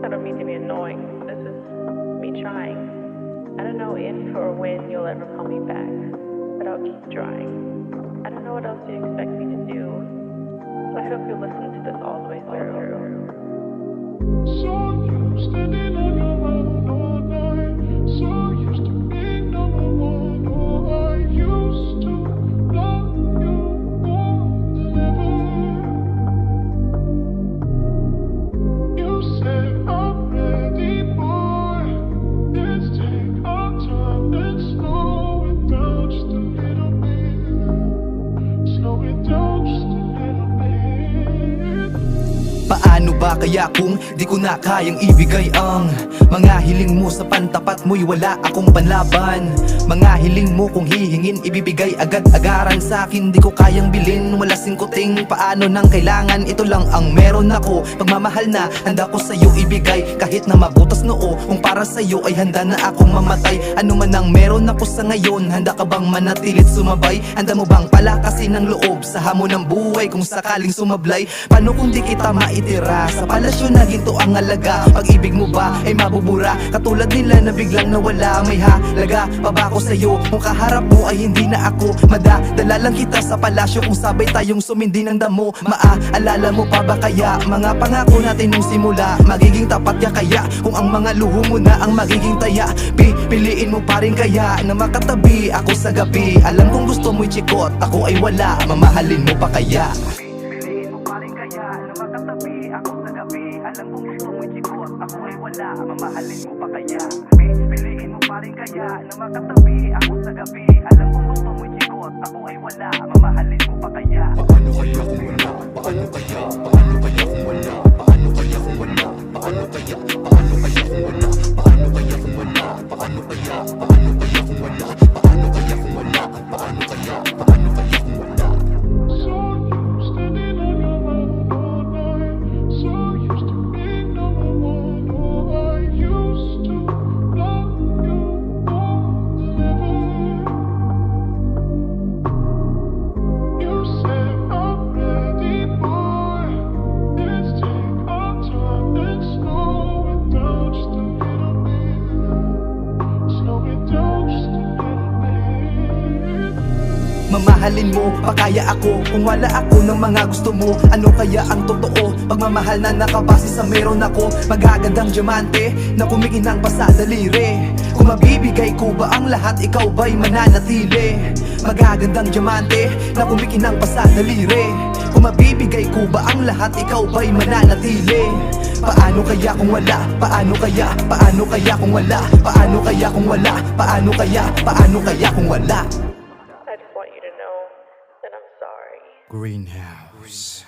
I don't mean to be annoying. This is me trying. I don't know if or when you'll ever call me back, but I'll keep trying. I don't know what else you expect me to do, so I hope you'll listen to this all the way through. So used to being on your own all night. So used to being number one. Oh, I used to love you more than ever. You said I'm ready, boy. Let's take our time and slow it down just a little bit. Slow it down just a little bit. Paano ba kaya kung di ko na kayang ibigay ang mga hiling mo sa pantapat mo'y wala akong panlaban. Mga hiling mo kung hihingin ibibigay agad-agaran sa akin, di ko kayang bilin, wala singkuting. Paano nang kailangan, ito lang ang meron ako. Pagmamahal na handa ko sa'yo ibigay, kahit na mabutas noo. Kung para sa'yo ay handa na akong mamatay. Ano man ang meron ako sa ngayon, handa ka bang manatilit sumabay? Handa mo bang palakasin ng loob sa hamon ng buhay kung sakaling sumablay? Paano kung di kita maitira sa palasyo na ginto ang alaga? Pag-ibig mo ba ay mabubura, katulad nila na biglang nawala? May halaga pa ba ako sa'yo kung kaharap mo ay hindi na ako? Madadala lang kita sa palasyo kung sabay tayong sumindi ng damo. Maaalala mo pa ba kaya mga pangako natin nung simula? Magiging tapat ya kaya kung ang mga luho mo na ang magiging taya? Pipiliin mo pa rin kaya na makatabi ako sa gabi? Alam kong gusto mo'y chikot, ako ay wala, mamahalin mo pa kaya? Pipiliin mo pa rin kaya na makatabi ako sa gabi? Alam kong gusto mo'y chikot, ako ay wala, mamahalin mo pa kaya? Pipiliin mo pa rin kaya na makatabi ako sa gabi? Alam kong gusto mo'y chikot, ako ay wala, mamahalin mo pa kaya? Paano kaya kung wala? Paano kaya? Paano kaya kung wala? Paano kaya kung wala? Paano kaya? Paano kaya kung wala? Paano kaya kung wala? Paano kaya? Paano kaya kung wala? Paano kaya kung wala? Paano kaya? Paano kaya kung wala? So used to being on your own all night. So used to being number one. Oh, I used to love you more than ever. You said I'm ready, boy. Let's take our time and slow it down just a little bit. Slow it down just a little bit. Mamahalin mo pa kaya ako kung wala ako ng mga gusto mo? Ano kaya ang totoo? Pagmamahal na nakabase sa meron ako. Magagandang diamante na kumikinang pa sa daliri. Kung mabibigay ko ba ang lahat, ikaw ba'y mananatili? Magagandang diamante na kumikinang pa sa daliri. Kung mabibigay ko ba ang lahat, ikaw ba'y mananatili? Paano kaya kung wala? Paano kaya? Paano kaya kung wala? Paano kaya kung wala? Paano kaya? Paano kaya kung wala? I just want you to know that I'm sorry. Greenhouse.